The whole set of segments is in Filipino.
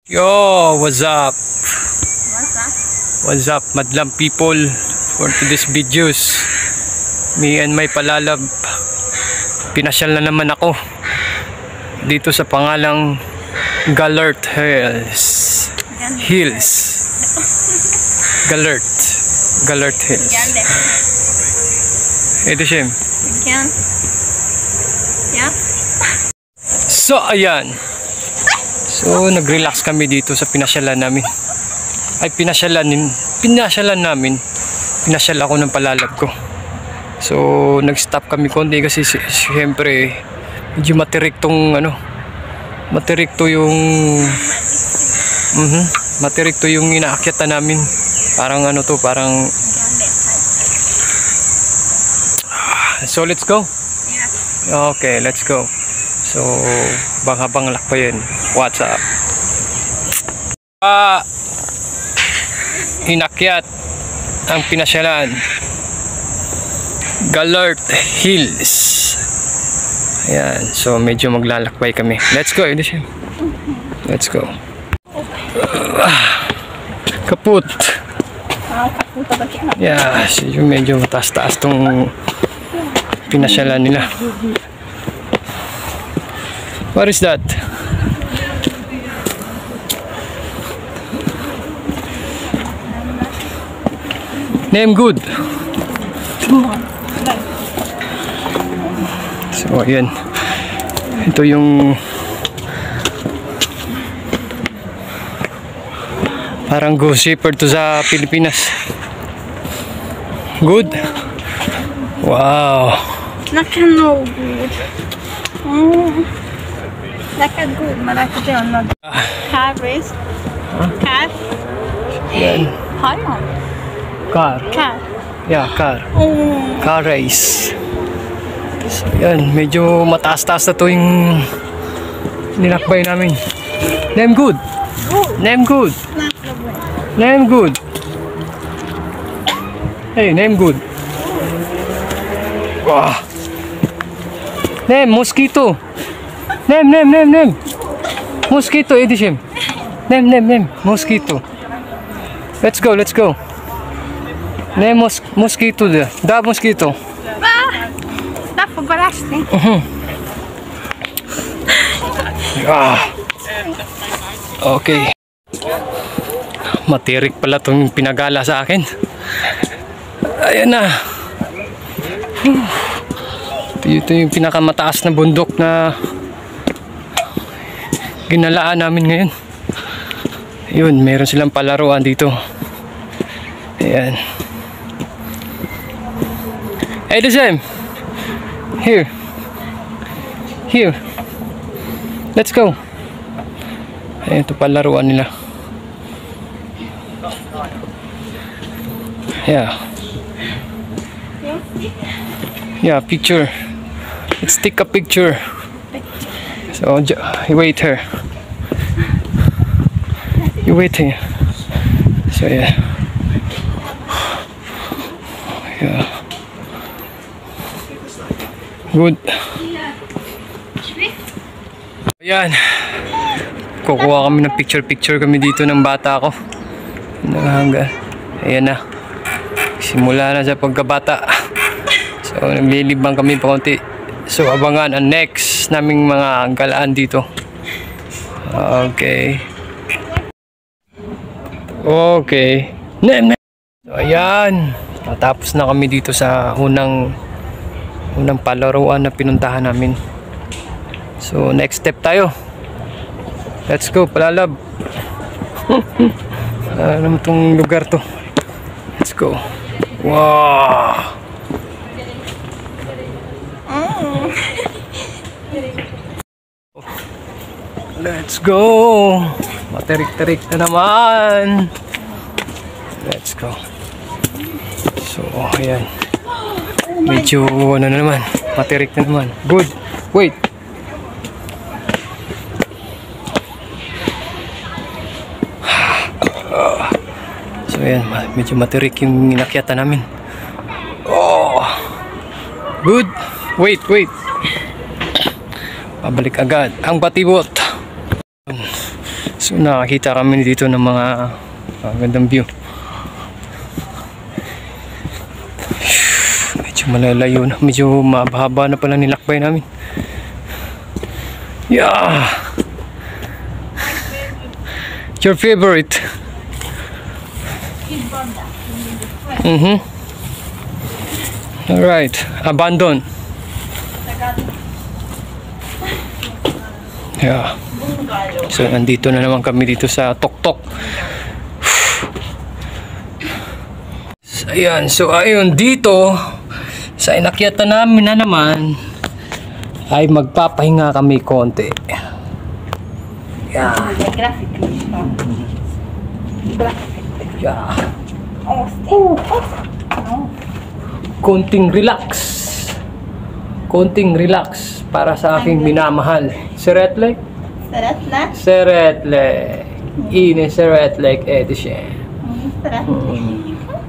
Yo, what's up? What's up? What's up, madlang people? For today's videos, me and my palalab, pinasyal na naman ako dito sa pangalang Galert Hills. Galert Hills. Ito siya. So, ayan. So, nag-relax kami dito sa pinasyalan namin. Ay, pinasyalan namin. Pinasyal ako ng palalab ko. So, nag-stop kami konti kasi siyempre medyo matirik tong matirik to yung inaakyatan namin. Parang parang so let's go. Okay, let's go. So, habang lakbayin. What's up? Inakyat ang pinasyalan. Galert Hills. Ayan. So, medyo maglalakbay kami. Let's go. Let's go. Kaput. Yeah. Medyo taas-taas tong pinasyalan nila. What is that? Name good. So, ayan. Ito yung parang go shipper to sa Pilipinas. Good? Wow. Laka no good. Laka good. Malaki siya on car race. Car? Yan. Car? Car. Car. Yeah, car. Car race. So, yan. Medyo mataas-taas na to yung nilakbay namin. Name good. Name good. Name good. Hey, name good. Wow. Name mosquito. Name. Mosquito edition. Name. Mosquito. Let's go. Name mosquito there. Da mosquito. That's for blasting. Okay. Matirik pala itong pinagala sa akin. Ayan na. Ito yung pinakamataas na bundok na ginalaan namin ngayon. Yun, meron silang palaruan dito. Ayan. Hey, the same. Here. Let's go. Ayan, ito palaruan nila. Yeah, picture. Let's take a picture. So, you wait here. So, yeah. Good. Ayan. Kukuha kami ng picture kami dito ng bata ko. Ayan na. Simula na sa pagkabata. So, naglilibang kami pa konti. So, abangan ang next naming mga galaan dito. Okay. So, ayan. Natapos na kami dito sa unang palaruan na pinuntahan namin. So, next step tayo. Let's go, palalab. Ano itong lugar to? Let's go. Wow! Let's go! Matirik-tirik na naman. Let's go. So, ayan. Medyo na naman. Matirik na naman. Good. Wait. So, ayan. Medyo matirik yung inakyatan namin. Oh! Good. Wait. Pabalik agad ang batibot. So nakakita kami dito ng mga gandang view. Medyo malalayo na, medyo mahaba na pala nilakbay namin. Yeah. Your favorite? Alright, abandon. Yeah. So nandito na naman kami dito sa Toktok. Ayan, so ayun dito sa inakyatan namin na naman ay magpapahinga kami konti. Yeah. Yeah. Konting relax. Konting relax para sa aking minamahal. Seretlek? Seretlek? Seretlek. Ine Seretlek edition.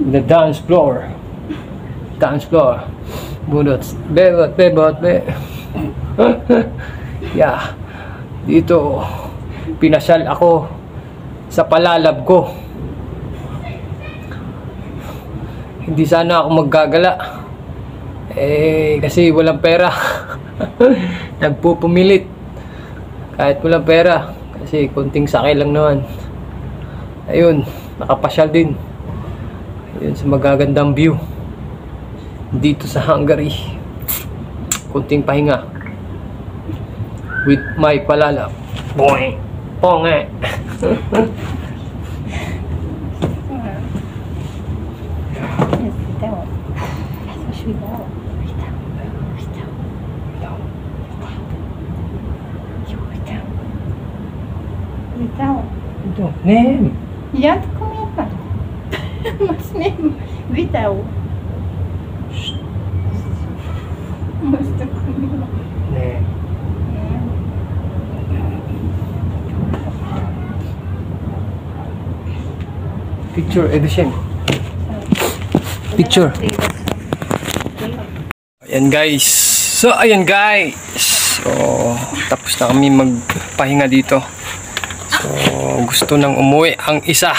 The dance floor. Dance floor. Bunot. Bebot, bebot, be. Yeah. Dito, pinasyal ako sa palalab ko. Hindi sana ako maggagala. Kasi walang pera. Nagpupumilit. Kahit walang pera. Kasi kunting sakay lang naman. Ayun, nakapasyal din. Ayun, sa magagandang view. Dito sa Hungary. Kunting pahinga. With my palalab. Boing! Ponge! Ito, nem! Я такого не знаю. Mas mesmo, Vital. Mas такого. Nem. Picture edition. Picture. Ayan guys. So ayan guys. So tapos na kami magpahinga dito. So gusto nang umuwi ang isa.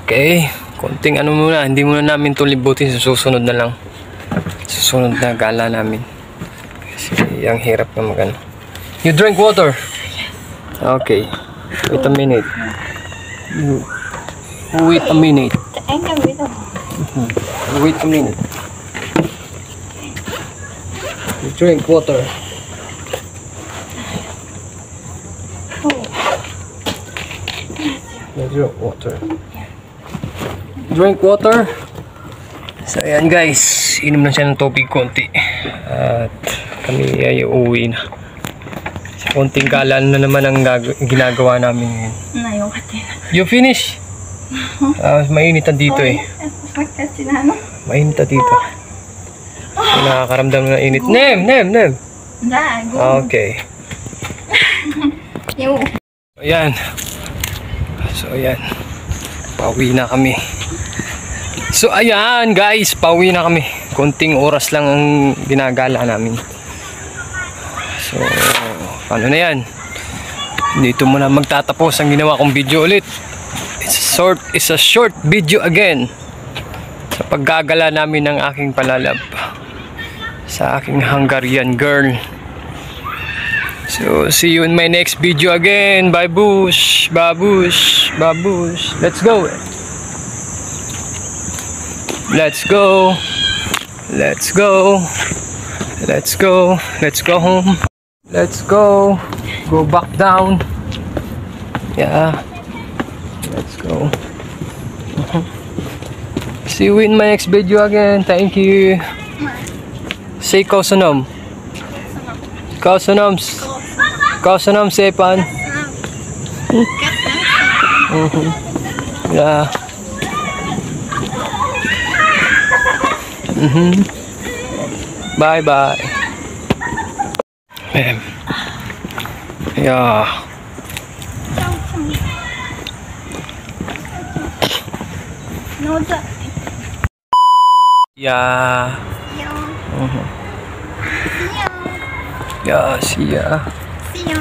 Okay. Konting ano muna. Hindi muna namin ito libutin. Susunod na lang. Susunod na gala namin. Kasi ang hirap na magano. You drink water? Okay. Wait a minute. Wait a minute. Wait a minute. You drink water. You drink water. Drink water. So ayan guys, inom na siya ng tubig konti. At kami ay uuwi na. Sa konting kalan na naman ang ginagawa namin ngayon. You finish? Mainit na dito eh. Mainit na dito. Nakakaramdam na init. Nem! Okay. Ayan. So ayan. Pauwi na kami. So ayan guys, pauwi na kami. Konting oras lang ang ginagala namin. So paano na yan? Dito muna magtatapos ang ginawa kong video ulit. It's a short video again sa paggagala namin ng aking palalab sa aking Hungarian girl. So see you in my next video again. Bye bush, babush, babush. Let's go. Let's go. Let's go. Let's go. Let's go home. Let's go. Go back down. Yeah. Let's go. See you in my next video again. Thank you. Say kausanom. Kausanams. Kausanam sepan. Yeah. Bye bye. Yeah. Yeah. Yeah, see ya. See ya.